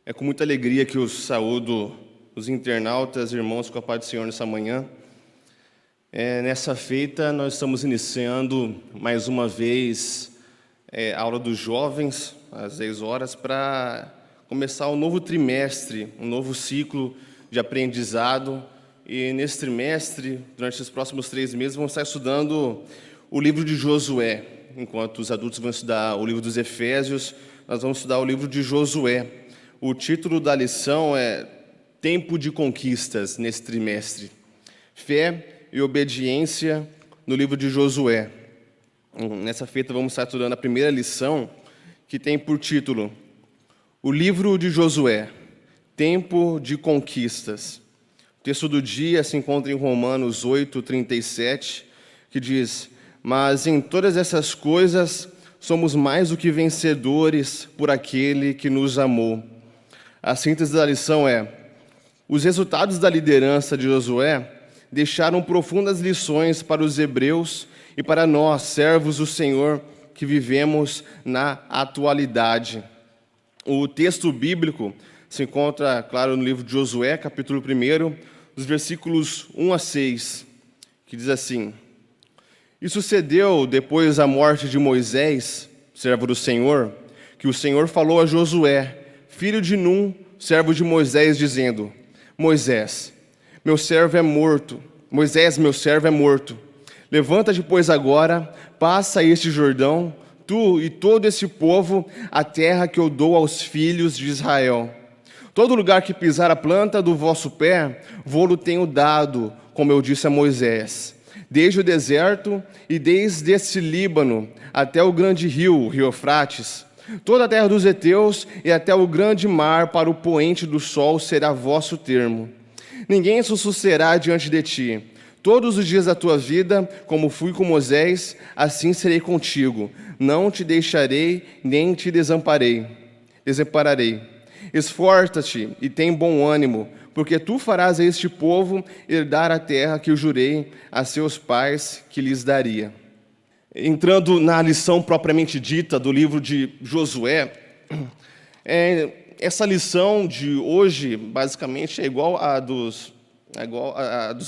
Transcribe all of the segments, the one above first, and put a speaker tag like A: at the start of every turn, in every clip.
A: É com muita alegria que eu saúdo os internautas, irmãos, com a paz do Senhor nessa manhã. Nessa feita, nós estamos iniciando mais uma vez a aula dos jovens, às 10 horas, para começar um novo trimestre, um novo ciclo de aprendizado. E nesse trimestre, durante os próximos 3 meses, vamos estar estudando o livro de Josué. Enquanto os adultos vão estudar o livro dos Efésios, nós vamos estudar o livro de Josué. O título da lição é Tempo de Conquistas nesse trimestre. Fé e obediência no livro de Josué. Nessa feita vamos estar estudando a primeira lição, que tem por título O livro de Josué, Tempo de Conquistas. O texto do dia se encontra em Romanos 8:37, que diz: Mas em todas essas coisas somos mais do que vencedores por aquele que nos amou. A síntese da lição é: os resultados da liderança de Josué deixaram profundas lições para os hebreus e para nós, servos do Senhor, que vivemos na atualidade. O texto bíblico se encontra, claro, no livro de Josué, capítulo 1, dos versículos 1 a 6, que diz assim: E sucedeu, depois da morte de Moisés, servo do Senhor, que o Senhor falou a Josué, filho de Num, servo de Moisés, dizendo: Moisés, meu servo é morto. Moisés, meu servo é morto. Levanta-te, pois, agora, passa este Jordão, tu e todo esse povo, a terra que eu dou aos filhos de Israel. Todo lugar que pisar a planta do vosso pé, vou-lo tenho dado, como eu disse a Moisés. Desde o deserto e desde esse Líbano até o grande rio, o rio Eufrates, toda a terra dos heteus e até o grande mar para o poente do sol será vosso termo. Ninguém se sucederá diante de ti. Todos os dias da tua vida, como fui com Moisés, assim serei contigo. Não te deixarei, nem te desampararei. Esforça-te e tem bom ânimo, porque tu farás a este povo herdar a terra que eu jurei a seus pais que lhes daria. Entrando na lição propriamente dita do livro de Josué, essa lição de hoje, basicamente, é igual a dos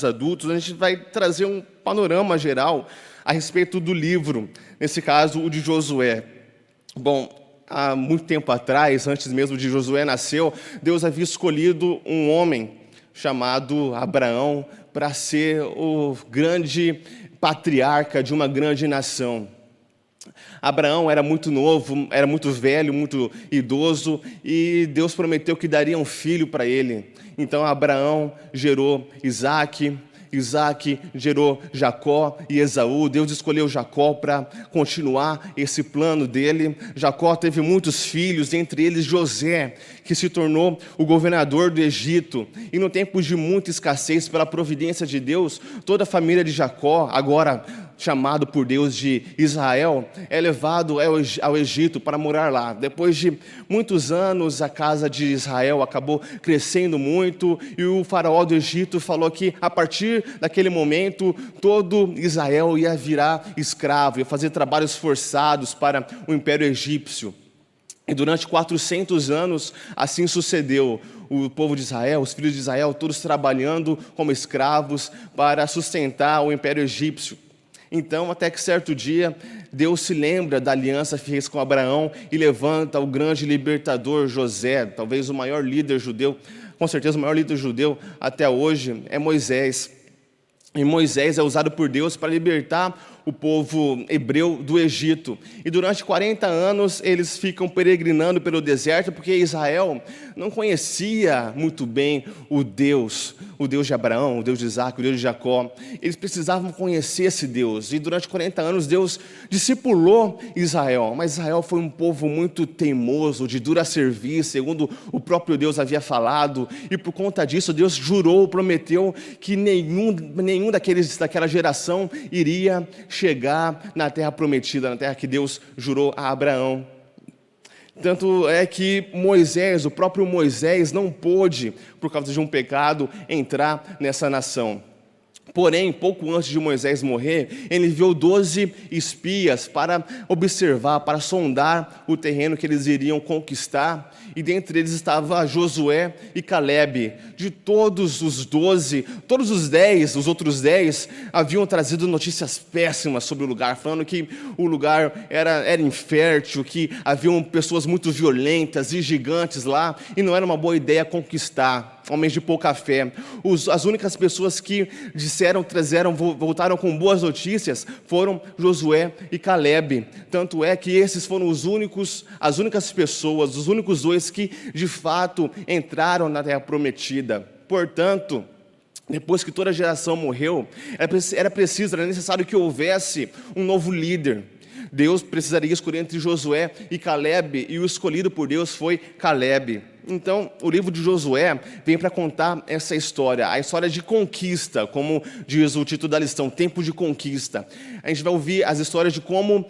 A: adultos. A gente vai trazer um panorama geral a respeito do livro, nesse caso, o de Josué. Bom, há muito tempo atrás, antes mesmo de Josué nascer, Deus havia escolhido um homem chamado Abraão para ser o grande patriarca de uma grande nação. Abraão era muito novo, era muito velho, muito idoso, e Deus prometeu que daria um filho para ele. Então Abraão gerou Isaac gerou Jacó e Esaú. Deus escolheu Jacó para continuar esse plano dele. Jacó teve muitos filhos, entre eles José, que se tornou o governador do Egito. E no tempo de muita escassez, pela providência de Deus, toda a família de Jacó, agora chamado por Deus de Israel, é levado ao Egito para morar lá. Depois de muitos anos, a casa de Israel acabou crescendo muito, e o faraó do Egito falou que, a partir daquele momento, todo Israel ia virar escravo, ia fazer trabalhos forçados para o Império Egípcio. E durante 400 anos, assim sucedeu. O povo de Israel, os filhos de Israel, todos trabalhando como escravos para sustentar o Império Egípcio. Então, até que certo dia, Deus se lembra da aliança que fez com Abraão e levanta o grande libertador José, talvez o maior líder judeu, com certeza o maior líder judeu até hoje, é Moisés. E Moisés é usado por Deus para libertar o povo hebreu do Egito. E durante 40 anos eles ficam peregrinando pelo deserto, porque Israel não conhecia muito bem o Deus de Abraão, o Deus de Isaac, o Deus de Jacó. Eles precisavam conhecer esse Deus. E durante 40 anos Deus discipulou Israel. Mas Israel foi um povo muito teimoso, de dura serviço, segundo o próprio Deus havia falado. E por conta disso Deus jurou, prometeu que nenhum daquela geração iria chegar na terra prometida, na terra que Deus jurou a Abraão. Tanto é que Moisés, o próprio Moisés, não pôde, por causa de um pecado, entrar nessa nação. Porém, pouco antes de Moisés morrer, ele enviou 12 espias para observar, para sondar o terreno que eles iriam conquistar. E dentre eles estava Josué e Calebe. De todos os 12, todos os 10, os outros 10, haviam trazido notícias péssimas sobre o lugar, falando que o lugar era infértil, que haviam pessoas muito violentas e gigantes lá, e não era uma boa ideia conquistar. Homens de pouca fé. As únicas pessoas que voltaram com boas notícias foram Josué e Calebe. Tanto é que esses foram as únicas pessoas, os únicos dois que de fato entraram na terra prometida. Portanto, depois que toda a geração morreu, era necessário que houvesse um novo líder. Deus precisaria escolher entre Josué e Calebe, e o escolhido por Deus foi Calebe. Então, o livro de Josué vem para contar essa história, a história de conquista, como diz o título da lição, tempo de conquista. A gente vai ouvir as histórias de como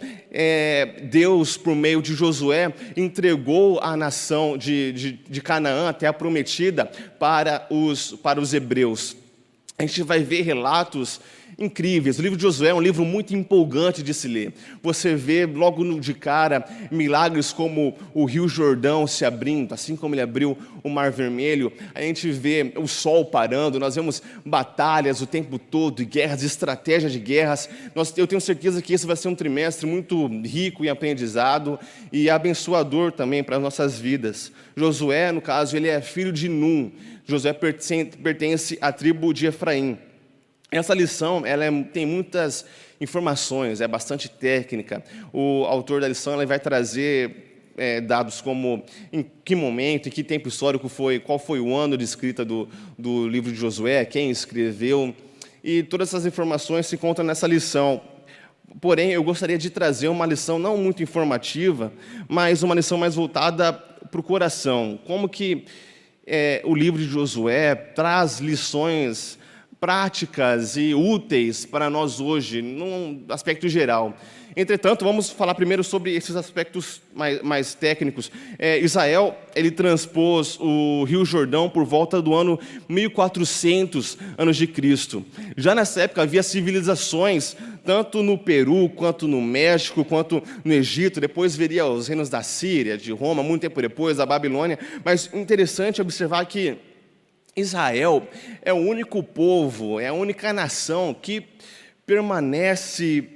A: Deus, por meio de Josué, entregou a nação de Canaã, a terra prometida, para os hebreus. A gente vai ver relatos incríveis. O livro de Josué é um livro muito empolgante de se ler. Você vê logo de cara milagres como o Rio Jordão se abrindo, assim como ele abriu o Mar Vermelho. A gente vê o sol parando, nós vemos batalhas o tempo todo, guerras, estratégias de guerras. Eu tenho certeza que esse vai ser um trimestre muito rico em aprendizado e abençoador também para as nossas vidas. Josué, no caso, ele é filho de Num. Josué pertence à tribo de Efraim. Essa lição tem muitas informações, é bastante técnica. O autor da lição vai trazer dados como em que momento, em que tempo histórico foi, qual foi o ano de escrita do livro de Josué, quem escreveu, e todas essas informações se encontram nessa lição. Porém, eu gostaria de trazer uma lição não muito informativa, mas uma lição mais voltada para o coração. Como que o livro de Josué traz lições práticas e úteis para nós hoje, num aspecto geral. Entretanto, vamos falar primeiro sobre esses aspectos mais técnicos. Israel, ele transpôs o Rio Jordão por volta do ano 1400 anos de Cristo. Já nessa época havia civilizações, tanto no Peru, quanto no México, quanto no Egito. Depois viria os reinos da Síria, de Roma, muito tempo depois, a Babilônia. Mas interessante observar que Israel é o único povo, é a única nação que permanece,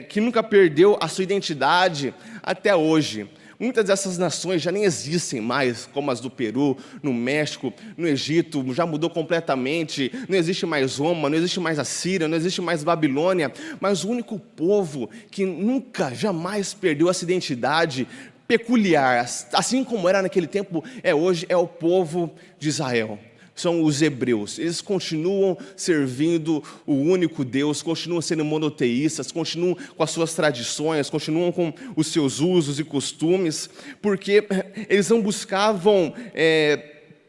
A: que nunca perdeu a sua identidade até hoje. Muitas dessas nações já nem existem mais, como as do Peru, no México, no Egito, já mudou completamente, não existe mais Roma, não existe mais a Síria, não existe mais Babilônia, mas o único povo que nunca, jamais perdeu essa identidade peculiar, assim como era naquele tempo, hoje, é o povo de Israel. São os hebreus. Eles continuam servindo o único Deus, continuam sendo monoteístas, continuam com as suas tradições, continuam com os seus usos e costumes, porque eles não buscavam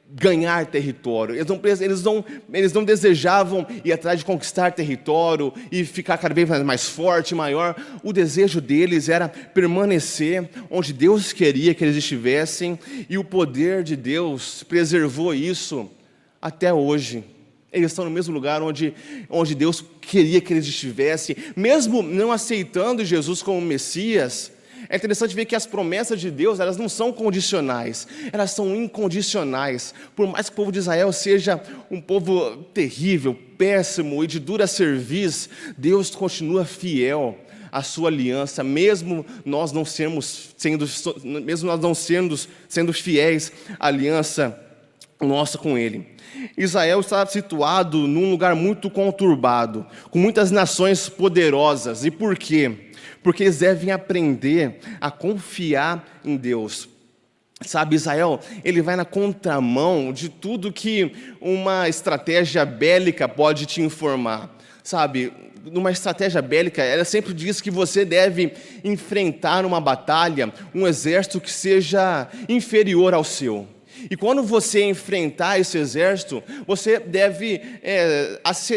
A: ganhar território, eles não desejavam ir atrás de conquistar território e ficar cada vez mais forte, maior. O desejo deles era permanecer onde Deus queria que eles estivessem, e o poder de Deus preservou isso até hoje. Eles estão no mesmo lugar onde Deus queria que eles estivessem, mesmo não aceitando Jesus como Messias. É interessante ver que as promessas de Deus, elas não são condicionais, elas são incondicionais. Por mais que o povo de Israel seja um povo terrível, péssimo e de dura cerviz, Deus continua fiel à sua aliança, mesmo nós não sendo fiéis à aliança nossa com Ele. Israel está situado num lugar muito conturbado, com muitas nações poderosas. E por quê? Porque eles devem aprender a confiar em Deus. Sabe, Israel, ele vai na contramão de tudo que uma estratégia bélica pode te informar. Sabe, numa estratégia bélica, ela sempre diz que você deve enfrentar uma batalha, um exército que seja inferior ao seu. E quando você enfrentar esse exército, você deve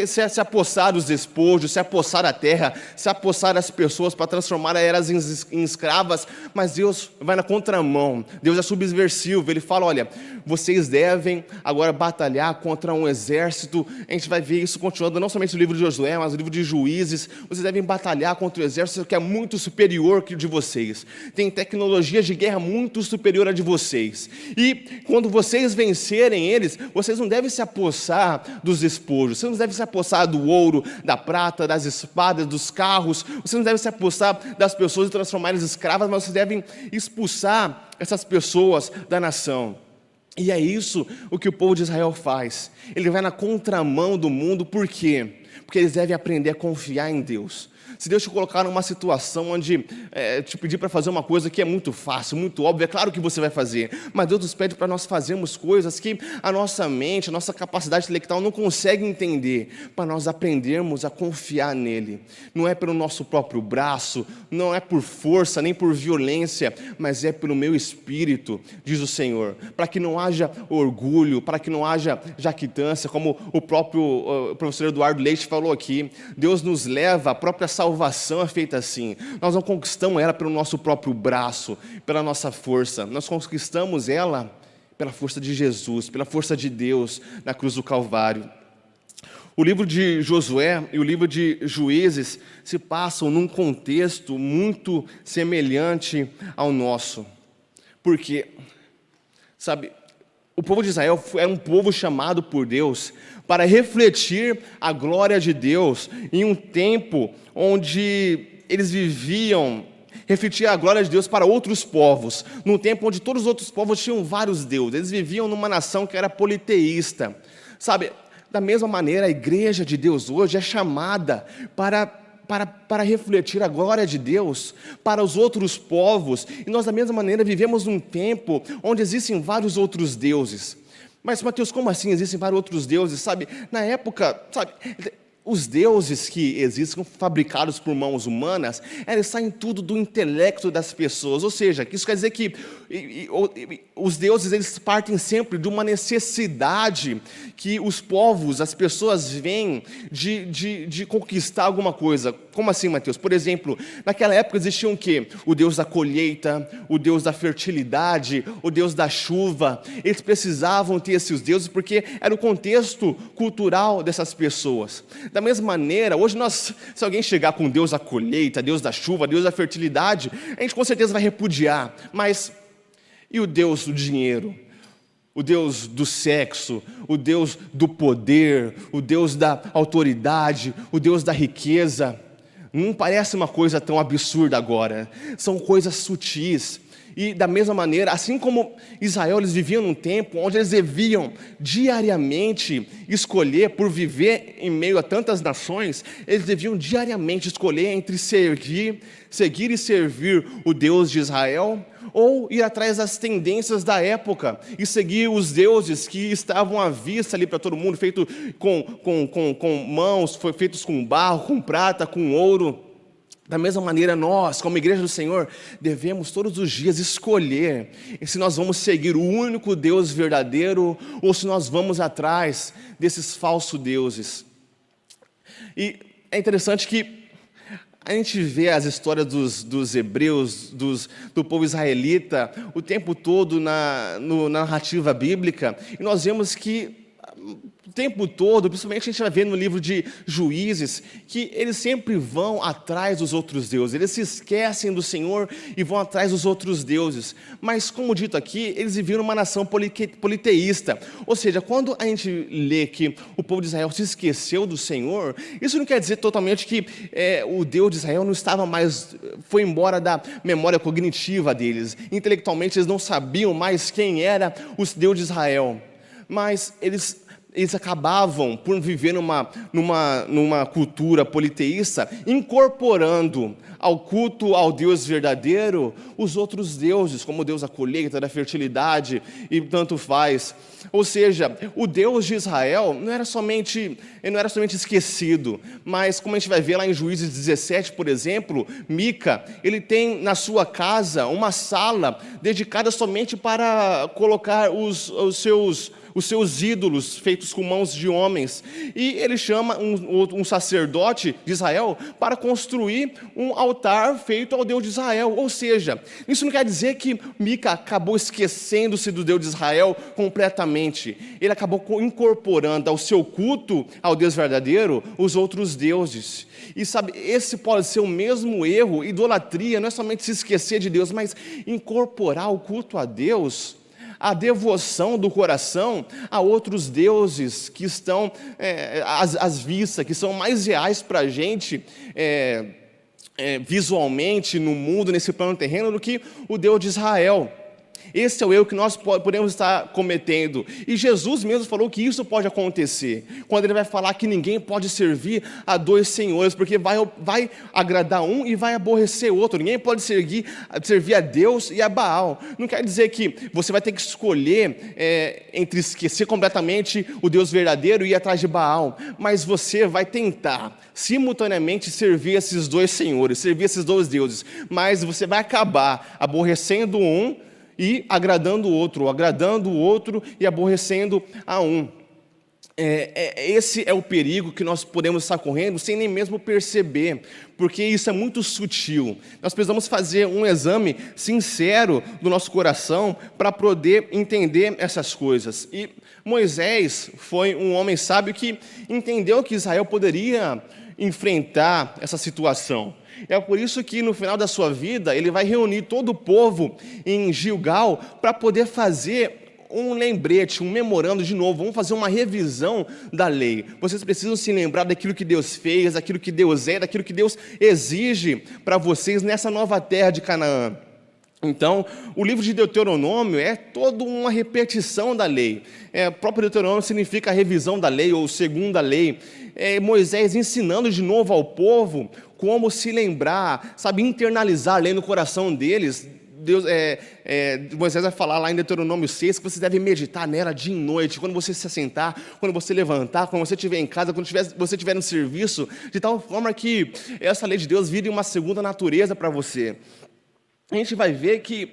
A: se apossar dos despojos, se apossar da terra, se apossar das pessoas para transformar elas em escravas. Mas Deus vai na contramão, Deus é subversivo. Ele fala: olha, vocês devem agora batalhar contra um exército. A gente vai ver isso continuando, não somente no livro de Josué, mas no livro de Juízes. Vocês devem batalhar contra o exército que é muito superior que o de vocês. Tem tecnologias de guerra muito superior à de vocês. E quando vocês vencerem eles, vocês não devem se apossar dos despojos, vocês não devem se apossar do ouro, da prata, das espadas, dos carros, vocês não devem se apossar das pessoas e transformá-las em escravas, mas vocês devem expulsar essas pessoas da nação. E é isso o que o povo de Israel faz. Ele vai na contramão do mundo. Por quê? Porque eles devem aprender a confiar em Deus. Se Deus te colocar numa situação onde te pedir para fazer uma coisa que é muito fácil, muito óbvia, é claro que você vai fazer, mas Deus nos pede para nós fazermos coisas que a nossa mente, a nossa capacidade intelectual não consegue entender, para nós aprendermos a confiar nele. Não é pelo nosso próprio braço, não é por força, nem por violência, mas é pelo meu espírito, diz o Senhor, para que não haja orgulho, para que não haja jactância, como o próprio professor Eduardo Leite falou aqui. Deus nos leva, a própria salvação é feita assim. Nós não conquistamos ela pelo nosso próprio braço, pela nossa força. Nós conquistamos ela pela força de Jesus, pela força de Deus na cruz do Calvário. O livro de Josué e o livro de Juízes se passam num contexto muito semelhante ao nosso. Porque, sabe, o povo de Israel era um povo chamado por Deus para refletir a glória de Deus em um tempo onde eles viviam, refletir a glória de Deus para outros povos, num tempo onde todos os outros povos tinham vários deuses. Eles viviam numa nação que era politeísta. Sabe, da mesma maneira, a igreja de Deus hoje é chamada para refletir a glória de Deus para os outros povos. E nós, da mesma maneira, vivemos num tempo onde existem vários outros deuses. Mas, Mateus, como assim existem vários outros deuses? Sabe, na época, sabe, os deuses que existem, fabricados por mãos humanas, eles saem tudo do intelecto das pessoas. Ou seja, isso quer dizer que os deuses, eles partem sempre de uma necessidade que os povos, as pessoas veem de conquistar alguma coisa. Como assim, Mateus? Por exemplo, naquela época existiam o quê? O Deus da colheita, o Deus da fertilidade, o Deus da chuva. Eles precisavam ter esses deuses porque era o contexto cultural dessas pessoas. Da mesma maneira, hoje se alguém chegar com Deus da colheita, Deus da chuva, Deus da fertilidade, a gente com certeza vai repudiar. Mas e o Deus do dinheiro? O Deus do sexo, o Deus do poder, o Deus da autoridade, o Deus da riqueza? Não parece uma coisa tão absurda agora. São coisas sutis. E da mesma maneira, assim como Israel, eles viviam num tempo onde eles deviam diariamente escolher, por viver em meio a tantas nações, eles deviam diariamente escolher entre seguir e servir o Deus de Israel, ou ir atrás das tendências da época e seguir os deuses que estavam à vista ali para todo mundo, feito com mãos, feitos com barro, com prata, com ouro. Da mesma maneira, nós, como igreja do Senhor, devemos todos os dias escolher se nós vamos seguir o único Deus verdadeiro ou se nós vamos atrás desses falsos deuses. E é interessante que a gente vê as histórias dos hebreus, do povo israelita, o tempo todo na narrativa bíblica, e nós vemos que o tempo todo, principalmente a gente vai ver no livro de Juízes, que eles sempre vão atrás dos outros deuses, eles se esquecem do Senhor e vão atrás dos outros deuses. Mas, como dito aqui, eles viviam numa nação politeísta, ou seja, quando a gente lê que o povo de Israel se esqueceu do Senhor, isso não quer dizer totalmente que o Deus de Israel não estava mais, foi embora da memória cognitiva deles, intelectualmente eles não sabiam mais quem era o Deus de Israel, mas eles eles acabavam por viver numa cultura politeísta, incorporando ao culto ao Deus verdadeiro os outros deuses, como o Deus da colheita, da fertilidade e tanto faz. Ou seja, o Deus de Israel não era somente esquecido, mas como a gente vai ver lá em Juízes 17, por exemplo, Mica, ele tem na sua casa uma sala dedicada somente para colocar os seus ídolos feitos com mãos de homens. E ele chama um sacerdote de Israel para construir um altar feito ao Deus de Israel. Ou seja, isso não quer dizer que Mica acabou esquecendo-se do Deus de Israel completamente. Ele acabou incorporando ao seu culto ao Deus verdadeiro os outros deuses. E sabe, esse pode ser o mesmo erro. Idolatria não é somente se esquecer de Deus, mas incorporar o culto a Deus, a devoção do coração a outros deuses que estão às vistas, que são mais reais para a gente visualmente no mundo, nesse plano terreno, do que o Deus de Israel. Esse é o erro que nós podemos estar cometendo. E Jesus mesmo falou que isso pode acontecer, quando ele vai falar que ninguém pode servir a dois senhores, porque vai agradar um e vai aborrecer outro. Ninguém pode servir a Deus e a Baal. Não quer dizer que você vai ter que escolher entre esquecer completamente o Deus verdadeiro e ir atrás de Baal, mas você vai tentar simultaneamente servir esses dois senhores, servir esses dois deuses, mas você vai acabar aborrecendo um e agradando o outro e aborrecendo a um. Esse é o perigo que nós podemos estar correndo sem nem mesmo perceber, porque isso é muito sutil. Nós precisamos fazer um exame sincero do nosso coração para poder entender essas coisas. E Moisés foi um homem sábio que entendeu que Israel poderia enfrentar essa situação. É por isso que no final da sua vida ele vai reunir todo o povo em Gilgal para poder fazer um lembrete, um memorando de novo. Vamos fazer uma revisão da lei. Vocês precisam se lembrar daquilo que Deus fez, daquilo que Deus é, daquilo que Deus exige para vocês nessa nova terra de Canaã. Então, o livro de Deuteronômio é toda uma repetição da lei. O próprio Deuteronômio significa a revisão da lei ou segunda lei. Moisés ensinando de novo ao povo como se lembrar, sabe, internalizar a lei no coração deles. Moisés vai falar lá em Deuteronômio 6 que você deve meditar nela dia e noite, quando você se assentar, quando você levantar, quando você estiver em casa, quando você estiver no serviço, de tal forma que essa lei de Deus vire uma segunda natureza para você. A gente vai ver que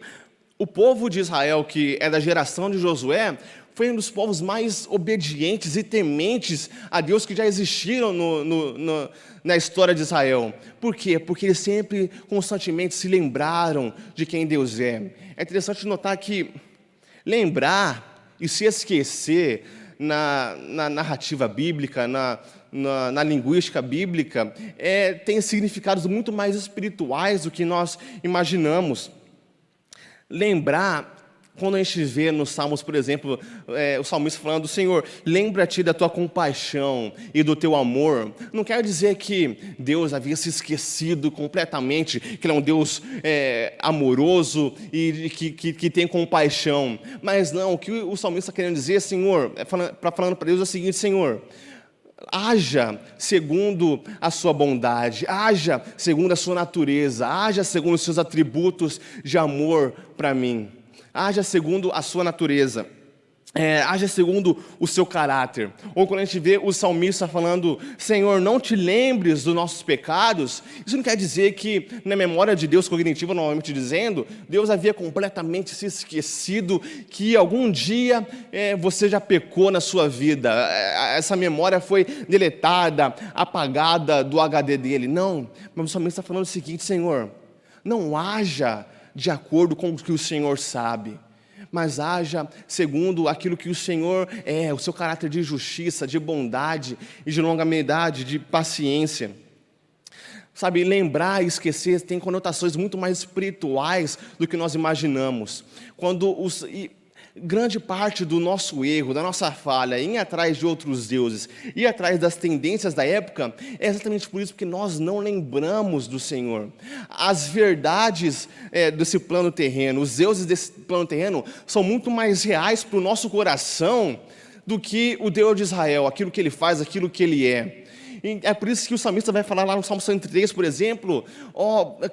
A: o povo de Israel, que é da geração de Josué, foi um dos povos mais obedientes e tementes a Deus que já existiram na história de Israel. Por quê? Porque eles sempre, constantemente se lembraram de quem Deus é. É interessante notar que lembrar e se esquecer na narrativa bíblica, na linguística bíblica, tem significados muito mais espirituais do que nós imaginamos. Lembrar, quando a gente vê nos Salmos, por exemplo, o salmista falando: Senhor, lembra-te da tua compaixão e do teu amor, não quer dizer que Deus havia se esquecido completamente, que Ele é um Deus amoroso e que tem compaixão, mas não, o que o salmista está querendo dizer, Senhor, falando para Deus é o seguinte: Senhor, haja segundo a sua bondade, haja segundo a sua natureza, haja segundo os seus atributos de amor para mim, haja segundo a sua natureza, haja segundo o seu caráter. Ou quando a gente vê o salmista falando: Senhor, não te lembres dos nossos pecados, isso não quer dizer que na memória de Deus cognitiva, normalmente dizendo, Deus havia completamente se esquecido que algum dia você já pecou na sua vida, essa memória foi deletada, apagada do HD dele. Não, mas o salmista está falando o seguinte: Senhor, não haja de acordo com o que o Senhor sabe, mas haja segundo aquilo que o Senhor é, o seu caráter de justiça, de bondade e de longanimidade, de paciência. Sabe, lembrar e esquecer tem conotações muito mais espirituais do que nós imaginamos. Grande parte do nosso erro, da nossa falha, em ir atrás de outros deuses, ir atrás das tendências da época, é exatamente por isso que nós não lembramos do Senhor. As verdades desse plano terreno, os deuses desse plano terreno, são muito mais reais para o nosso coração do que o Deus de Israel, aquilo que ele faz, aquilo que ele é. E é por isso que o salmista vai falar lá no Salmo 103, por exemplo,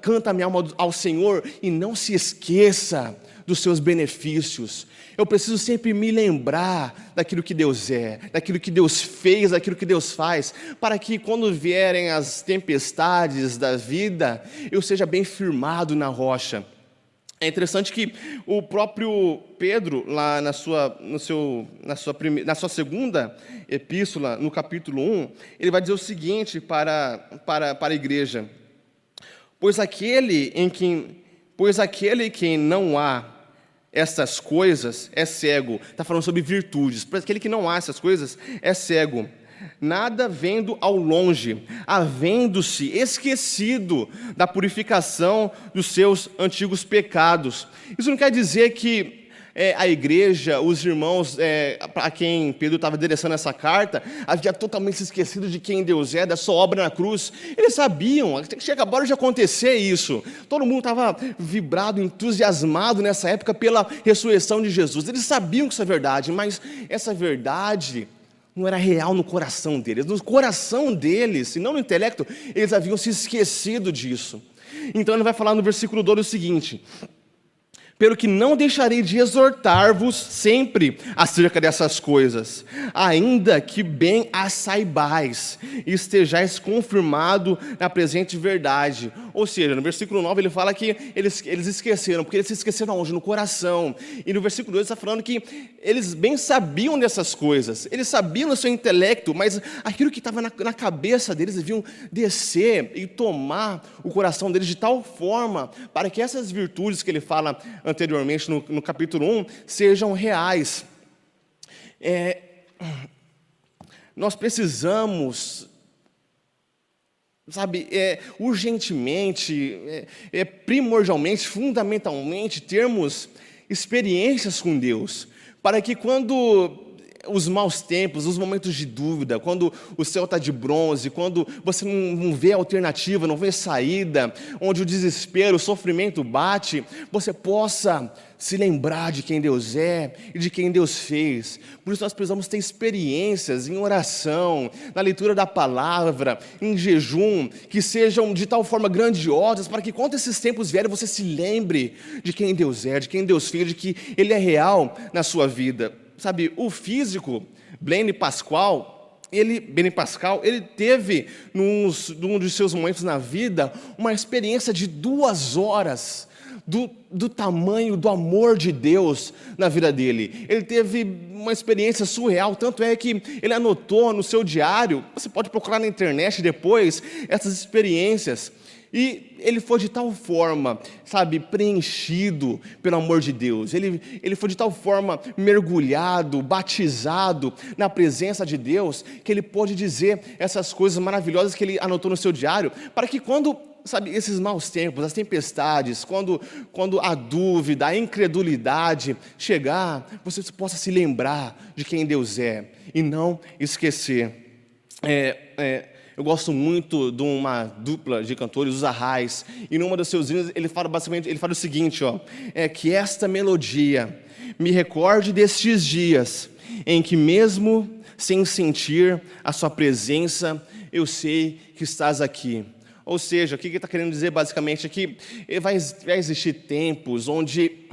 A: canta minha alma ao Senhor e não se esqueça dos seus benefícios. Eu preciso sempre me lembrar daquilo que Deus é, daquilo que Deus fez, daquilo que Deus faz, para que quando vierem as tempestades da vida, eu seja bem firmado na rocha. É interessante que o próprio Pedro, lá na sua segunda epístola, no capítulo 1, ele vai dizer o seguinte para a igreja: Pois aquele em quem não há essas coisas é cego. Está falando sobre virtudes. Para aquele que não há essas coisas é cego. Nada vendo ao longe, havendo-se esquecido da purificação dos seus antigos pecados. Isso não quer dizer que a igreja, os irmãos a quem Pedro estava endereçando essa carta, havia totalmente se esquecido de quem Deus é, da sua obra na cruz. Eles sabiam, que acabaram de acontecer isso. Todo mundo estava vibrado, entusiasmado nessa época pela ressurreição de Jesus. Eles sabiam que isso é verdade, mas essa verdade não era real no coração deles. No coração deles, e não no intelecto, eles haviam se esquecido disso. Então ele vai falar no versículo 2 o seguinte: Pelo que não deixarei de exortar-vos sempre acerca dessas coisas, ainda que bem as saibais, e estejais confirmado na presente verdade. Ou seja, no versículo 9 ele fala que eles esqueceram, porque eles se esqueceram onde? No coração. E no versículo 2 ele está falando que eles bem sabiam dessas coisas, eles sabiam no seu intelecto, mas aquilo que estava na cabeça deles, deviam descer e tomar o coração deles de tal forma, para que essas virtudes que ele fala anteriormente no capítulo 1, sejam reais. Nós precisamos, urgentemente, primordialmente, fundamentalmente, termos experiências com Deus, para que quando os maus tempos, os momentos de dúvida, quando o céu está de bronze, quando você não vê alternativa, não vê saída, onde o desespero, o sofrimento bate, você possa se lembrar de quem Deus é e de quem Deus fez. Por isso nós precisamos ter experiências em oração, na leitura da palavra, em jejum, que sejam de tal forma grandiosas, para que quando esses tempos vierem, você se lembre de quem Deus é, de quem Deus fez, de que Ele é real na sua vida. Sabe, o físico, Blaise Pascal, ele teve, num dos seus momentos na vida, uma experiência de 2 horas do tamanho do amor de Deus na vida dele. Ele teve uma experiência surreal, tanto é que ele anotou no seu diário, você pode procurar na internet depois, essas experiências. E ele foi de tal forma, preenchido pelo amor de Deus. Ele foi de tal forma mergulhado, batizado na presença de Deus, que ele pôde dizer essas coisas maravilhosas que ele anotou no seu diário, para que quando, esses maus tempos, as tempestades, quando a dúvida, a incredulidade chegar, você possa se lembrar de quem Deus é e não esquecer. Eu gosto muito de uma dupla de cantores, os Arrais, e numa dos seus hinos ele fala o seguinte, que esta melodia me recorde destes dias, em que mesmo sem sentir a sua presença, eu sei que estás aqui. Ou seja, o que ele está querendo dizer basicamente é que vai existir tempos onde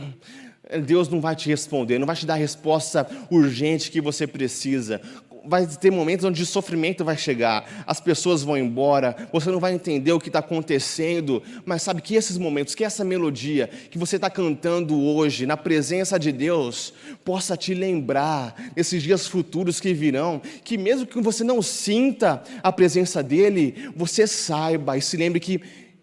A: Deus não vai te responder, não vai te dar a resposta urgente que você precisa. Vai ter momentos onde o sofrimento vai chegar, as pessoas vão embora, você não vai entender o que está acontecendo, mas sabe que esses momentos, que essa melodia que você está cantando hoje, na presença de Deus, possa te lembrar desses dias futuros que virão, que mesmo que você não sinta a presença dEle, você saiba e se lembre que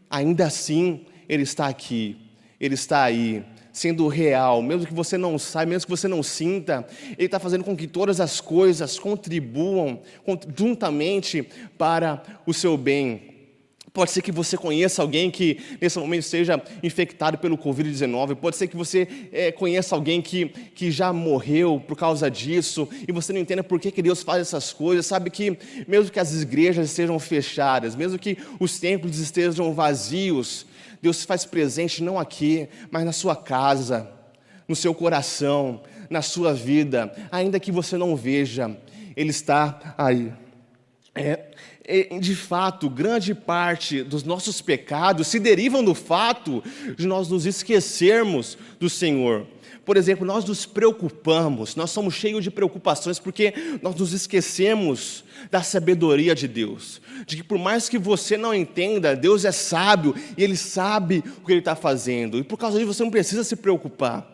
A: ainda assim Ele está aqui, Ele está aí, sendo real, mesmo que você não saiba, mesmo que você não sinta, Ele está fazendo com que todas as coisas contribuam juntamente para o seu bem. Pode ser que você conheça alguém que nesse momento esteja infectado pelo Covid-19, pode ser que você conheça alguém que já morreu por causa disso, e você não entenda por que Deus faz essas coisas. Sabe que mesmo que as igrejas estejam fechadas, mesmo que os templos estejam vazios, Deus se faz presente não aqui, mas na sua casa, no seu coração, na sua vida, ainda que você não veja, Ele está aí. De fato, grande parte dos nossos pecados se derivam do fato de nós nos esquecermos do Senhor. Por exemplo, nós nos preocupamos, nós somos cheios de preocupações porque nós nos esquecemos da sabedoria de Deus. De que por mais que você não entenda, Deus é sábio e Ele sabe o que Ele está fazendo. E por causa disso você não precisa se preocupar.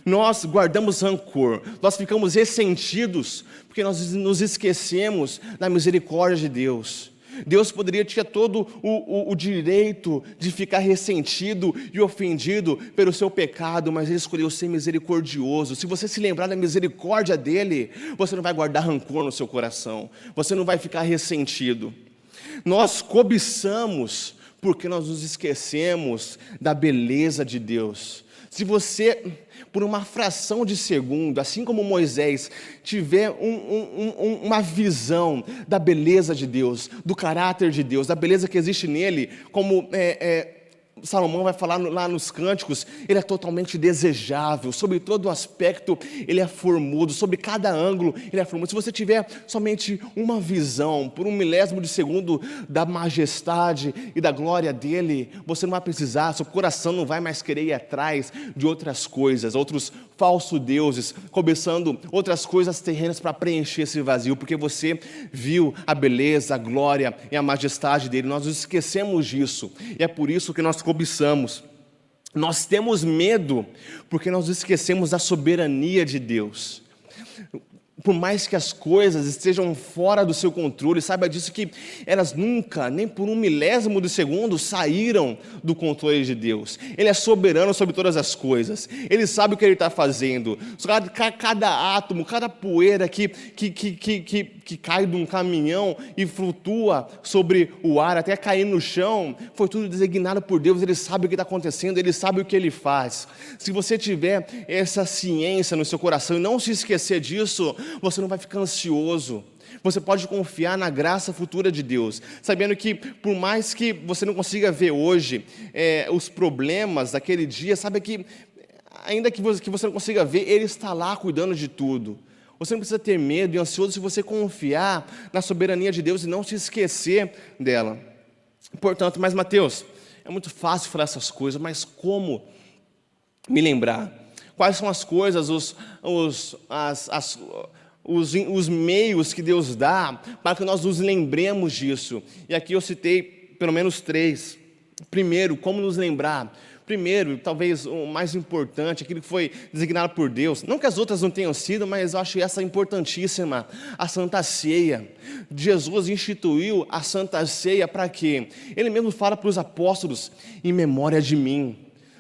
A: Nós guardamos rancor, nós ficamos ressentidos porque nós nos esquecemos da misericórdia de Deus. Deus poderia ter todo o direito de ficar ressentido e ofendido pelo seu pecado, mas Ele escolheu ser misericordioso. Se você se lembrar da misericórdia dEle, você não vai guardar rancor no seu coração, você não vai ficar ressentido. Nós cobiçamos porque nós nos esquecemos da beleza de Deus. Se você, por uma fração de segundo, assim como Moisés, tiver uma visão da beleza de Deus, do caráter de Deus, da beleza que existe nele, como Salomão vai falar lá nos Cânticos, ele é totalmente desejável, sobre todo aspecto ele é formudo, sobre cada ângulo ele é formudo. Se você tiver somente uma visão, por um milésimo de segundo, da majestade e da glória dele, você não vai precisar, seu coração não vai mais querer ir atrás de outras coisas, outros falsos deuses, cobiçando outras coisas terrenas para preencher esse vazio, porque você viu a beleza, a glória e a majestade dele. Nós nos esquecemos disso, e é por isso que nós cobiçamos. Nós temos medo porque nós esquecemos da soberania de Deus. Por mais que as coisas estejam fora do seu controle, saiba disso que elas nunca, nem por um milésimo de segundo, saíram do controle de Deus. Ele é soberano sobre todas as coisas. Ele sabe o que Ele está fazendo. Cada átomo, cada poeira que cai de um caminhão e flutua sobre o ar, até cair no chão, foi tudo designado por Deus. Ele sabe o que está acontecendo, Ele sabe o que Ele faz. Se você tiver essa ciência no seu coração e não se esquecer disso, você não vai ficar ansioso. Você pode confiar na graça futura de Deus, sabendo que por mais que você não consiga ver hoje os problemas daquele dia, sabe que ainda que você não consiga ver, Ele está lá cuidando de tudo. Você não precisa ter medo e ansioso se você confiar na soberania de Deus e não se esquecer dela. Portanto, mas Mateus, é muito fácil falar essas coisas, mas como me lembrar? Quais são as coisas, os meios que Deus dá para que nós nos lembremos disso? E aqui eu citei pelo menos 3. Primeiro, como nos lembrar? Primeiro, talvez o mais importante, aquilo que foi designado por Deus, não que as outras não tenham sido, mas eu acho essa importantíssima, a Santa Ceia. Jesus instituiu a Santa Ceia para quê? Ele mesmo fala para os apóstolos, em memória de mim.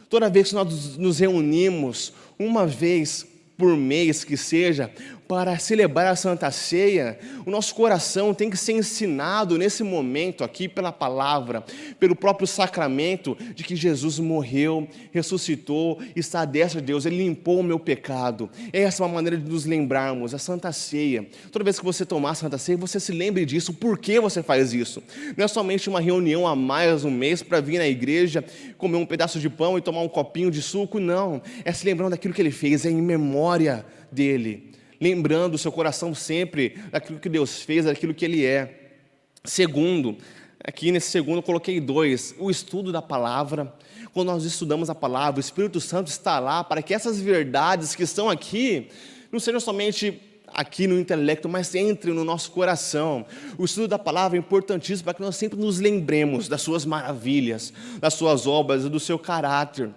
A: Toda vez que nós nos reunimos, uma vez por mês que seja, para celebrar a Santa Ceia, o nosso coração tem que ser ensinado nesse momento aqui pela palavra, pelo próprio sacramento de que Jesus morreu, ressuscitou, está à destra de Deus, Ele limpou o meu pecado. Essa é uma maneira de nos lembrarmos, a Santa Ceia. Toda vez que você tomar a Santa Ceia, você se lembre disso, por que você faz isso? Não é somente uma reunião a mais um mês para vir na igreja, comer um pedaço de pão e tomar um copinho de suco, não. É se lembrando daquilo que Ele fez, é em memória dEle. Lembrando o seu coração sempre daquilo que Deus fez, daquilo que Ele é. Segundo, aqui nesse segundo eu coloquei 2, o estudo da palavra. Quando nós estudamos a palavra, o Espírito Santo está lá para que essas verdades que estão aqui, não sejam somente aqui no intelecto, mas entrem no nosso coração. O estudo da palavra é importantíssimo para que nós sempre nos lembremos das suas maravilhas, das suas obras e do seu caráter.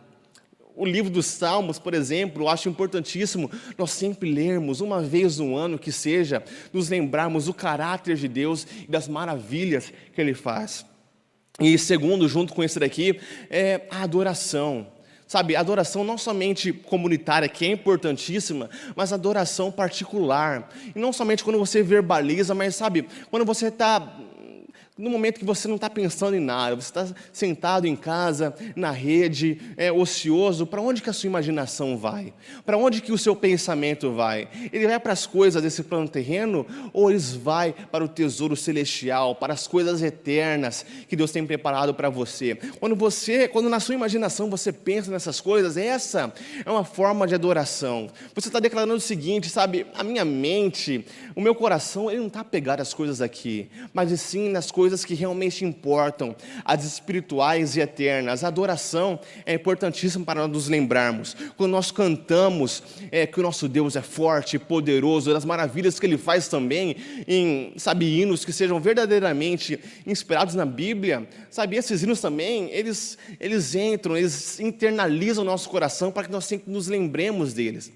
A: O livro dos Salmos, por exemplo, eu acho importantíssimo nós sempre lermos, uma vez no ano que seja, nos lembrarmos do caráter de Deus e das maravilhas que Ele faz. E segundo, junto com isso daqui, é a adoração. Sabe, a adoração não somente comunitária, que é importantíssima, mas a adoração particular. E não somente quando você verbaliza, mas sabe, quando você está No momento que você não está pensando em nada, você está sentado em casa, na rede, ocioso, para onde que a sua imaginação vai? Para onde que o seu pensamento vai? Ele vai para as coisas desse plano terreno ou ele vai para o tesouro celestial, para as coisas eternas que Deus tem preparado para você? Quando na sua imaginação você pensa nessas coisas, essa é uma forma de adoração. Você está declarando o seguinte, sabe, a minha mente, o meu coração, ele não está apegado às coisas aqui, mas sim nas coisas que realmente importam, as espirituais e eternas. A adoração é importantíssima para nós nos lembrarmos. Quando nós cantamos que o nosso Deus é forte, poderoso, das maravilhas que Ele faz também, hinos que sejam verdadeiramente inspirados na Bíblia, sabe, esses hinos também, eles entram, eles internalizam o nosso coração para que nós sempre nos lembremos deles.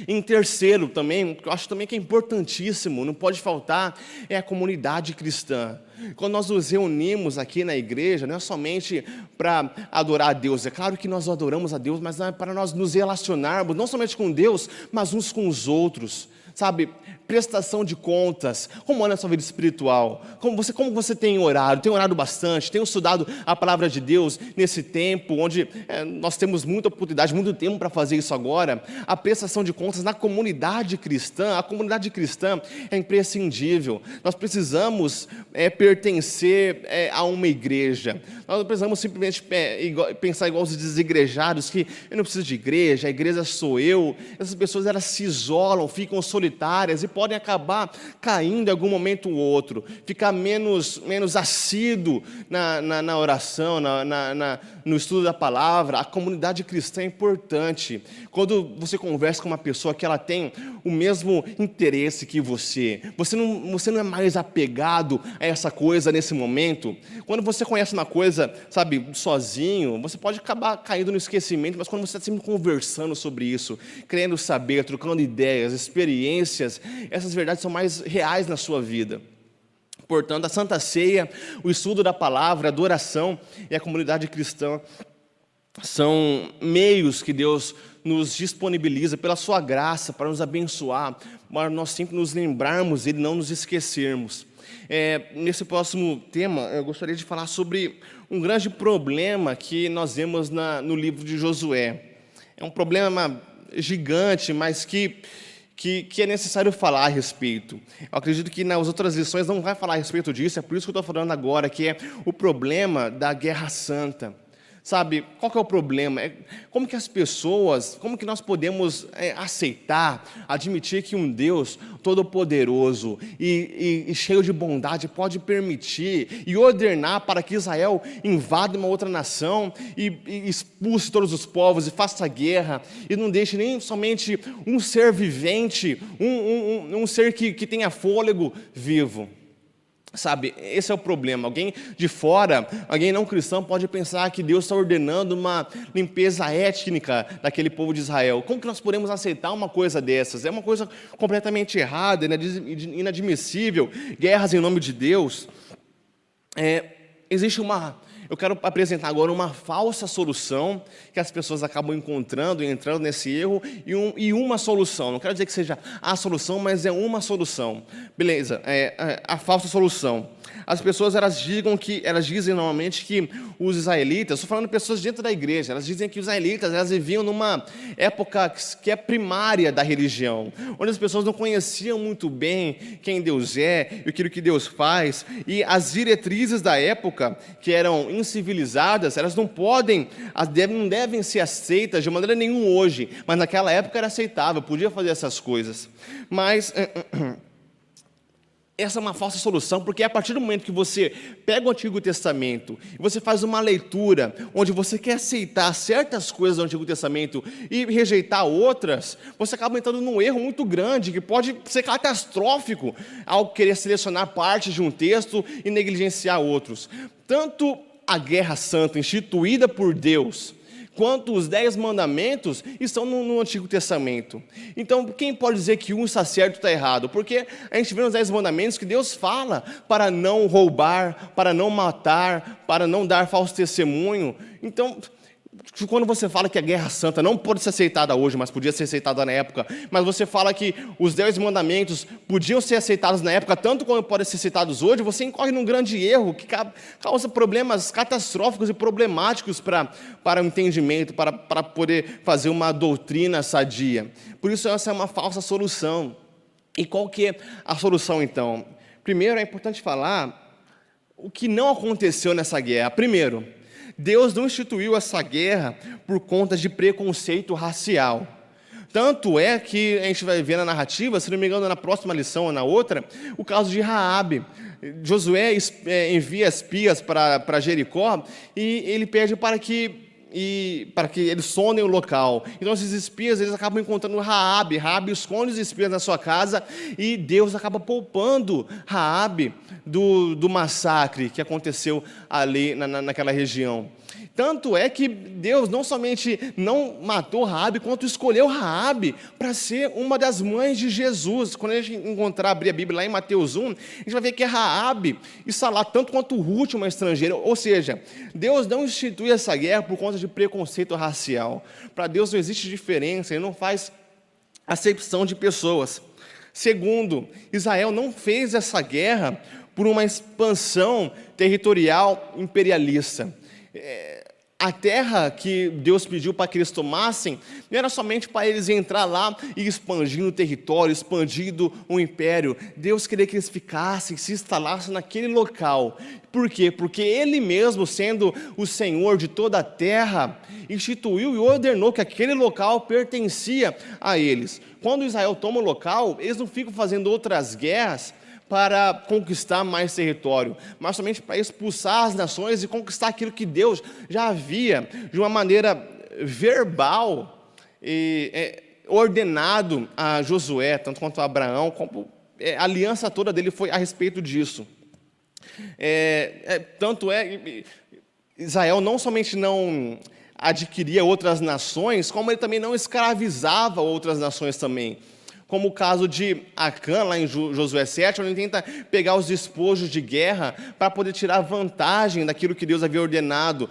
A: Em terceiro também, que eu acho também que é importantíssimo, não pode faltar, é a comunidade cristã. Quando nós nos reunimos aqui na igreja, não é somente para adorar a Deus, é claro que nós adoramos a Deus, mas é para nós nos relacionarmos, não somente com Deus, mas uns com os outros. Sabe, prestação de contas, como anda a sua vida espiritual, como você tem orado bastante, tem estudado a palavra de Deus nesse tempo, onde nós temos muita oportunidade, muito tempo para fazer isso agora. A prestação de contas na comunidade cristã, a comunidade cristã é imprescindível. Nós precisamos pertencer a uma igreja, nós não precisamos simplesmente pensar igual os desigrejados, que eu não preciso de igreja, a igreja sou eu. Essas pessoas elas se isolam, ficam solitárias e podem acabar caindo em algum momento ou outro, ficar menos assíduo na oração, no estudo da palavra. A comunidade cristã é importante. Quando você conversa com uma pessoa que ela tem o mesmo interesse que você não é mais apegado a essa coisa nesse momento. Quando você conhece uma coisa, sabe, sozinho, você pode acabar caindo no esquecimento, mas quando você está sempre conversando sobre isso, querendo saber, trocando ideias, experiências, essas verdades são mais reais na sua vida. Portanto, a Santa Ceia, o estudo da palavra, a adoração e a comunidade cristã são meios que Deus nos disponibiliza pela sua graça para nos abençoar, para nós sempre nos lembrarmos dele, não nos esquecermos. Nesse próximo tema, eu gostaria de falar sobre um grande problema que nós vemos no livro de Josué. É um problema gigante, mas que é necessário falar a respeito. Eu acredito que nas outras lições não vai falar a respeito disso, é por isso que eu estou falando agora, que é o problema da guerra santa. Sabe, qual que é o problema? Como que nós podemos aceitar, admitir que um Deus todo-poderoso e cheio de bondade pode permitir e ordenar para que Israel invada uma outra nação e expulse todos os povos e faça guerra e não deixe nem somente um ser vivente, um ser que tenha fôlego vivo? Sabe, esse é o problema. Alguém de fora, alguém não cristão pode pensar que Deus está ordenando uma limpeza étnica daquele povo de Israel. Como que nós podemos aceitar uma coisa dessas? É uma coisa completamente errada, inadmissível. Guerras em nome de Deus. Eu quero apresentar agora uma falsa solução que as pessoas acabam encontrando e entrando nesse erro e uma solução. Não quero dizer que seja a solução, mas é uma solução. Beleza, a falsa solução. As pessoas elas dizem normalmente que os israelitas, estou falando de pessoas dentro da igreja, elas dizem que os israelitas elas viviam numa época que é primária da religião, onde as pessoas não conheciam muito bem quem Deus é e aquilo que Deus faz, e as diretrizes da época, que eram incivilizadas, elas não devem ser aceitas de maneira nenhuma hoje, mas naquela época era aceitável, podia fazer essas coisas. Mas essa é uma falsa solução, porque a partir do momento que você pega o Antigo Testamento e você faz uma leitura onde você quer aceitar certas coisas do Antigo Testamento e rejeitar outras, você acaba entrando num erro muito grande, que pode ser catastrófico ao querer selecionar partes de um texto e negligenciar outros. Tanto a guerra santa instituída por Deus, quanto os 10 mandamentos estão no Antigo Testamento. Então, quem pode dizer que um está certo e está errado? Porque a gente vê nos 10 mandamentos que Deus fala para não roubar, para não matar, para não dar falso testemunho. Então, quando você fala que a guerra santa não pode ser aceitada hoje, mas podia ser aceitada na época, mas você fala que os 10 mandamentos podiam ser aceitados na época, tanto quanto podem ser aceitados hoje, você incorre num grande erro que causa problemas catastróficos e problemáticos para o entendimento, para poder fazer uma doutrina sadia. Por isso, essa é uma falsa solução. E qual que é a solução, então? Primeiro, é importante falar o que não aconteceu nessa guerra. Primeiro, Deus não instituiu essa guerra por conta de preconceito racial. Tanto é que a gente vai ver na narrativa, se não me engano, na próxima lição ou na outra, o caso de Raabe. Josué envia espias para Jericó e ele pede para que eles sondem o local. Então esses espias, eles acabam encontrando Raabe. Raabe esconde os espias na sua casa e Deus acaba poupando Raabe do massacre que aconteceu ali naquela região. Tanto é que Deus não somente não matou Raabe, quanto escolheu Raabe para ser uma das mães de Jesus. Quando a gente abrir a Bíblia lá em Mateus 1, a gente vai ver que Raabe está lá tanto quanto Ruth, uma estrangeira. Ou seja, Deus não institui essa guerra por conta de preconceito racial. Para Deus não existe diferença, Ele não faz acepção de pessoas. Segundo, Israel não fez essa guerra por uma expansão territorial imperialista. A terra que Deus pediu para que eles tomassem, não era somente para eles entrar lá e expandindo o território, expandindo o império. Deus queria que eles ficassem, se instalassem naquele local. Por quê? Porque Ele mesmo, sendo o Senhor de toda a terra, instituiu e ordenou que aquele local pertencia a eles. Quando Israel toma o local, eles não ficam fazendo outras guerras para conquistar mais território, mas somente para expulsar as nações e conquistar aquilo que Deus já havia, de uma maneira verbal, ordenado a Josué, tanto quanto a Abraão, como a aliança toda dele foi a respeito disso. Tanto é, Israel não somente não adquiria outras nações, como ele também não escravizava outras nações também. Como o caso de Acã, lá em Josué 7, onde ele tenta pegar os despojos de guerra para poder tirar vantagem daquilo que Deus havia ordenado.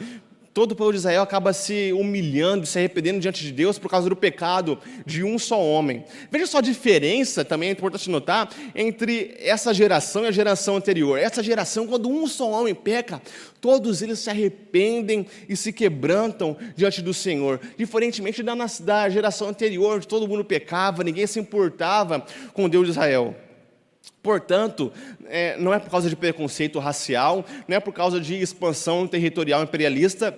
A: Todo o povo de Israel acaba se humilhando, se arrependendo diante de Deus por causa do pecado de um só homem. Veja só a diferença, também é importante notar, entre essa geração e a geração anterior. Essa geração, quando um só homem peca, todos eles se arrependem e se quebrantam diante do Senhor. Diferentemente da geração anterior, onde todo mundo pecava, ninguém se importava com o Deus de Israel. Portanto, não é por causa de preconceito racial, não é por causa de expansão territorial imperialista,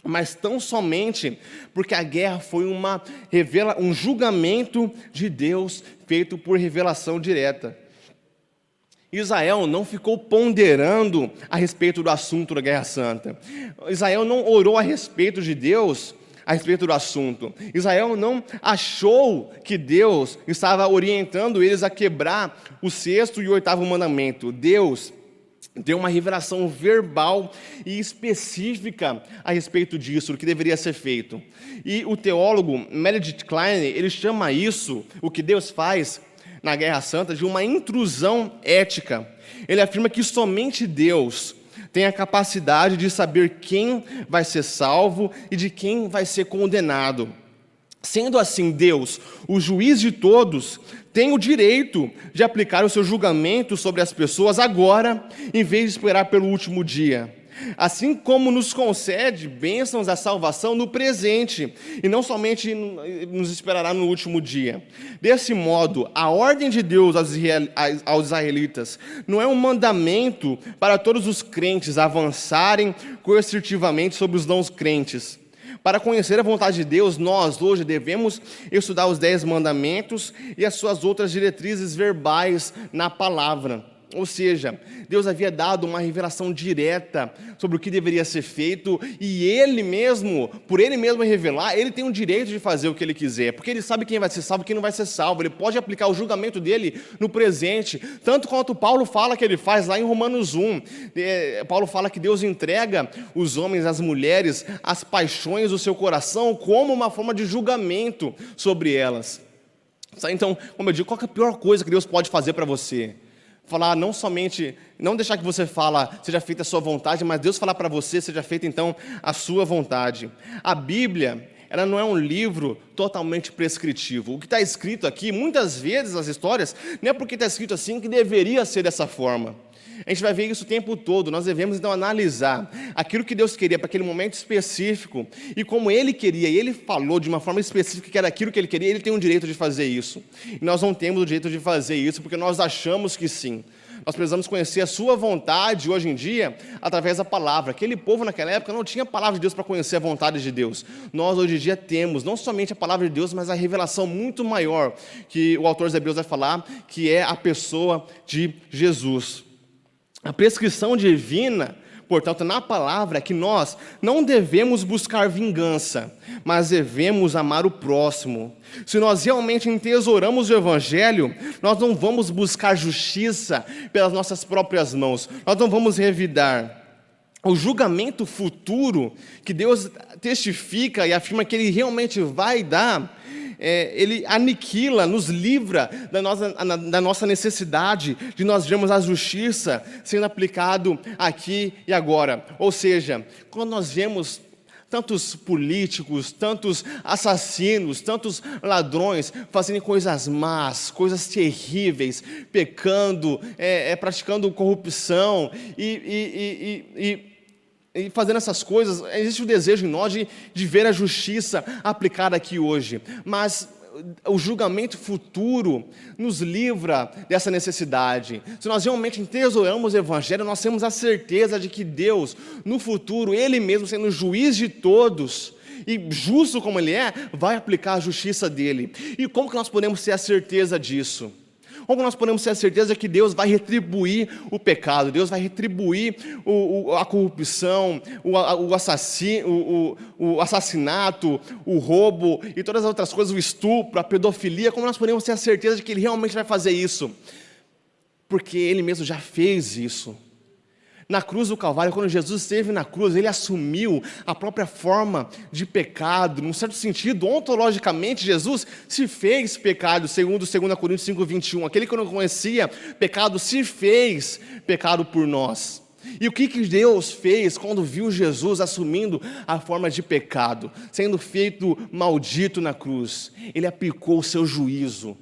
A: mas tão somente porque a guerra foi um julgamento de Deus feito por revelação direta. Israel não ficou ponderando a respeito do assunto da Guerra Santa. Israel não orou a respeito de Deus a respeito do assunto. Israel não achou que Deus estava orientando eles a quebrar o 6º e o 8º mandamento. Deus deu uma revelação verbal e específica a respeito disso, do que deveria ser feito. E o teólogo Meredith Kline, ele chama isso, o que Deus faz na Guerra Santa, de uma intrusão ética. Ele afirma que somente Deus tem a capacidade de saber quem vai ser salvo e de quem vai ser condenado. Sendo assim, Deus, o juiz de todos, tem o direito de aplicar o seu julgamento sobre as pessoas agora, em vez de esperar pelo último dia. Assim como nos concede bênçãos da salvação no presente, e não somente nos esperará no último dia. Desse modo, a ordem de Deus aos israelitas não é um mandamento para todos os crentes avançarem coercitivamente sobre os não crentes. Para conhecer a vontade de Deus, nós hoje devemos estudar os 10 mandamentos e as suas outras diretrizes verbais na palavra. Ou seja, Deus havia dado uma revelação direta sobre o que deveria ser feito e Ele mesmo, por Ele mesmo revelar, Ele tem o direito de fazer o que Ele quiser, porque Ele sabe quem vai ser salvo e quem não vai ser salvo. Ele pode aplicar o julgamento dEle no presente, tanto quanto Paulo fala que Ele faz lá em Romanos 1. Paulo fala que Deus entrega os homens, as mulheres, as paixões do seu coração como uma forma de julgamento sobre elas. Então, como eu digo, qual é a pior coisa que Deus pode fazer para você? Falar não somente, não deixar que você fala, seja feita a sua vontade, mas Deus falar para você, seja feita então a sua vontade. A Bíblia, ela não é um livro totalmente prescritivo. O que está escrito aqui, muitas vezes as histórias, não é porque está escrito assim que deveria ser dessa forma. A gente vai ver isso o tempo todo. Nós devemos então analisar aquilo que Deus queria para aquele momento específico e como Ele queria, e Ele falou de uma forma específica que era aquilo que Ele queria, Ele tem o direito de fazer isso. E nós não temos o direito de fazer isso porque nós achamos que sim. Nós precisamos conhecer a sua vontade hoje em dia através da palavra. Aquele povo naquela época não tinha a palavra de Deus para conhecer a vontade de Deus. Nós hoje em dia temos não somente a palavra de Deus, mas a revelação muito maior que o autor dos Hebreus vai falar, que é a pessoa de Jesus. A prescrição divina, portanto, na palavra, é que nós não devemos buscar vingança, mas devemos amar o próximo. Se nós realmente entesouramos o Evangelho, nós não vamos buscar justiça pelas nossas próprias mãos, nós não vamos revidar. O julgamento futuro que Deus testifica e afirma que Ele realmente vai dar, Ele aniquila, nos livra da nossa necessidade de nós vermos a justiça sendo aplicado aqui e agora. Ou seja, quando nós vemos tantos políticos, tantos assassinos, tantos ladrões fazendo coisas más, coisas terríveis, pecando, praticando corrupção e fazendo essas coisas, existe o desejo em nós de ver a justiça aplicada aqui hoje, mas o julgamento futuro nos livra dessa necessidade. Se nós realmente entesouramos o Evangelho, nós temos a certeza de que Deus, no futuro, Ele mesmo sendo juiz de todos, e justo como Ele é, vai aplicar a justiça dEle. E como que nós podemos ter a certeza disso? Como nós podemos ter a certeza que Deus vai retribuir o pecado, Deus vai retribuir a corrupção, o assassinato, o roubo e todas as outras coisas, o estupro, a pedofilia? Como nós podemos ter a certeza de que Ele realmente vai fazer isso? Porque Ele mesmo já fez isso. Na cruz do Calvário, quando Jesus esteve na cruz, Ele assumiu a própria forma de pecado. Num certo sentido, ontologicamente, Jesus se fez pecado, segundo 2 Coríntios 5:21. Aquele que não conhecia pecado se fez pecado por nós. E o que Deus fez quando viu Jesus assumindo a forma de pecado, sendo feito maldito na cruz? Ele aplicou o seu juízo,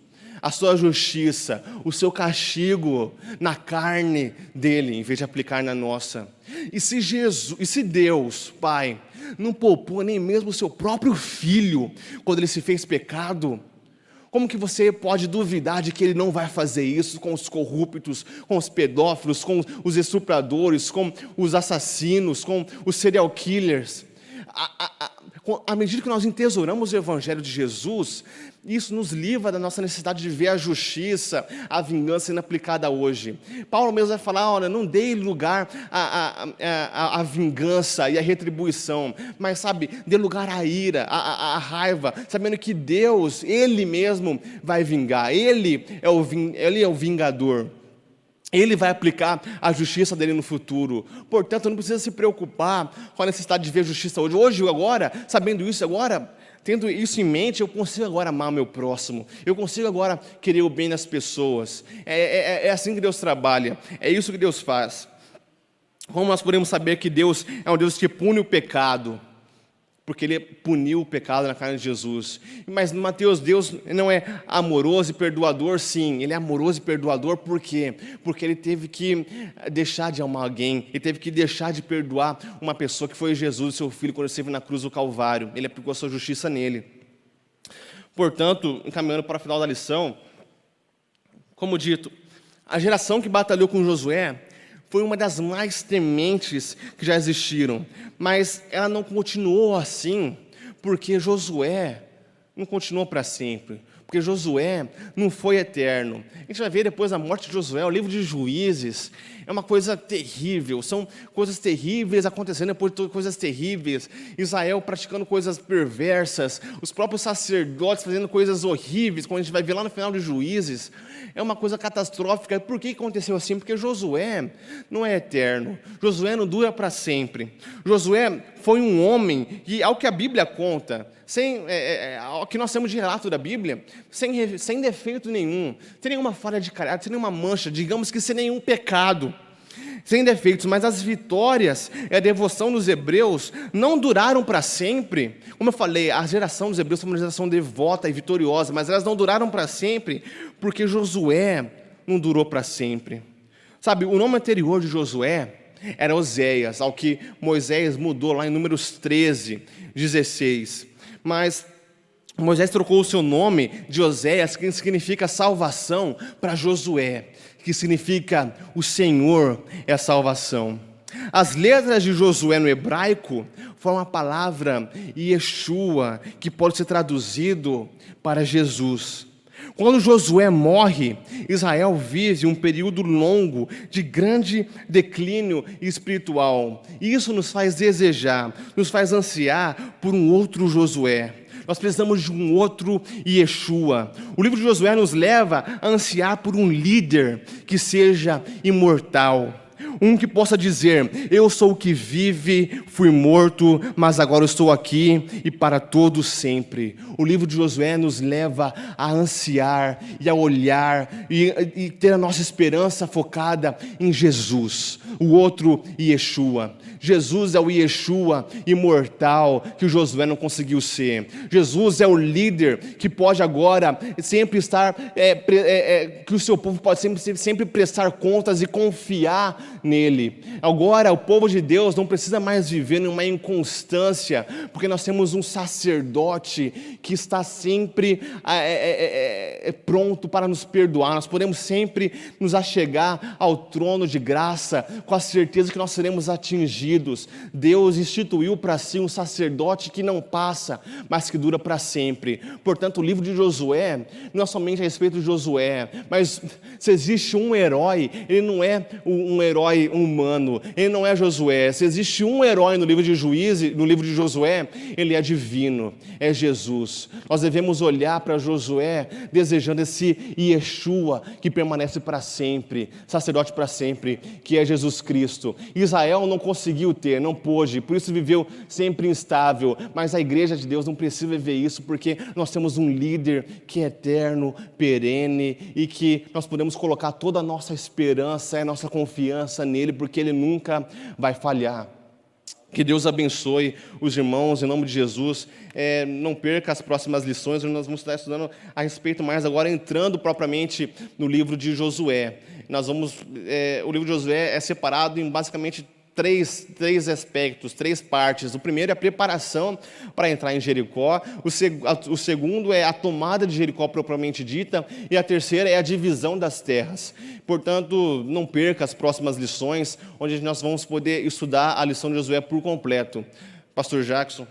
A: a sua justiça, o seu castigo na carne dele, em vez de aplicar na nossa. E se Deus, Pai, não poupou nem mesmo o seu próprio Filho, quando Ele se fez pecado, como que você pode duvidar de que Ele não vai fazer isso com os corruptos, com os pedófilos, com os estupradores, com os assassinos, com os serial killers? À medida que nós entesouramos o Evangelho de Jesus, isso nos livra da nossa necessidade de ver a justiça, a vingança sendo aplicada hoje. Paulo mesmo vai falar, olha, não dê lugar à vingança e à retribuição, mas dê lugar à ira, à raiva, sabendo que Deus, Ele mesmo vai vingar, Ele é o vingador. Ele vai aplicar a justiça dele no futuro. Portanto, não precisa se preocupar com a necessidade de ver justiça hoje. Hoje, agora, sabendo isso, agora, tendo isso em mente, eu consigo agora amar o meu próximo. Eu consigo agora querer o bem das pessoas. É assim que Deus trabalha. É isso que Deus faz. Como nós podemos saber que Deus é um Deus que pune o pecado? Porque Ele puniu o pecado na carne de Jesus. Mas, Mateus, Deus não é amoroso e perdoador? Sim, Ele é amoroso e perdoador. Por quê? Porque Ele teve que deixar de amar alguém, Ele teve que deixar de perdoar uma pessoa que foi Jesus, seu Filho, quando Ele esteve na cruz do Calvário. Ele aplicou a sua justiça nele. Portanto, encaminhando para o final da lição, como dito, a geração que batalhou com Josué foi uma das mais tementes que já existiram, mas ela não continuou assim, porque Josué não continuou para sempre, porque Josué não foi eterno. A gente vai ver depois da morte de Josué, o livro de Juízes, é uma coisa terrível, são coisas terríveis acontecendo depois de coisas terríveis, Israel praticando coisas perversas, os próprios sacerdotes fazendo coisas horríveis, como a gente vai ver lá no final de Juízes. É uma coisa catastrófica. Por que aconteceu assim? Porque Josué não é eterno, Josué não dura para sempre. Josué foi um homem que, ao que a Bíblia conta, ao que nós temos de relato da Bíblia, sem defeito nenhum, sem nenhuma falha de caráter, sem nenhuma mancha, digamos que sem nenhum pecado, sem defeitos. Mas as vitórias e a devoção dos hebreus não duraram para sempre. Como eu falei, a geração dos hebreus foi uma geração devota e vitoriosa, mas elas não duraram para sempre, porque Josué não durou para sempre. Sabe, o nome anterior de Josué era Oséias, ao que Moisés mudou lá em Números 13, 16. Mas Moisés trocou o seu nome de Oséias, que significa salvação, para Josué, que significa o Senhor é a salvação. As letras de Josué no hebraico formam a palavra Yeshua, que pode ser traduzido para Jesus. Quando Josué morre, Israel vive um período longo de grande declínio espiritual. E isso nos faz desejar, nos faz ansiar por um outro Josué. Nós precisamos de um outro Yeshua. O livro de Josué nos leva a ansiar por um líder que seja imortal. Um que possa dizer: eu sou o que vive, fui morto, mas agora estou aqui e para todo sempre. O livro de Josué nos leva a ansiar e a olhar e ter a nossa esperança focada em Jesus, o outro Yeshua. Jesus é o Yeshua imortal que o Josué não conseguiu ser. Jesus é o líder que pode agora sempre estar, que o seu povo pode sempre prestar contas e confiar nele. Agora o povo de Deus não precisa mais viver numa inconstância, porque nós temos um sacerdote que está sempre pronto para nos perdoar. Nós podemos sempre nos achegar ao trono de graça com a certeza que nós seremos atingidos. Deus instituiu para si um sacerdote que não passa, mas que dura para sempre. Portanto, o livro de Josué não é somente a respeito de Josué, mas se existe um herói, ele não é um herói humano, ele não é Josué. Se existe um herói no livro de Juízes, no livro de Josué, ele é divino, é Jesus. Nós devemos olhar para Josué desejando esse Yeshua que permanece para sempre, sacerdote para sempre, que é Jesus Cristo. Israel não conseguiu ter, não pôde, por isso viveu sempre instável, mas a igreja de Deus não precisa viver isso, porque nós temos um líder que é eterno, perene, e que nós podemos colocar toda a nossa esperança e a nossa confiança nele, porque ele nunca vai falhar. Que Deus abençoe os irmãos, em nome de Jesus. Não perca as próximas lições, onde nós vamos estar estudando a respeito mais agora, entrando propriamente no livro de Josué. O livro de Josué é separado em basicamente três aspectos, três partes. O primeiro é a preparação para entrar em Jericó, o segundo é a tomada de Jericó propriamente dita, e a terceira é a divisão das terras. Portanto, não perca as próximas lições, onde nós vamos poder estudar a lição de Josué por completo. Pastor Jackson.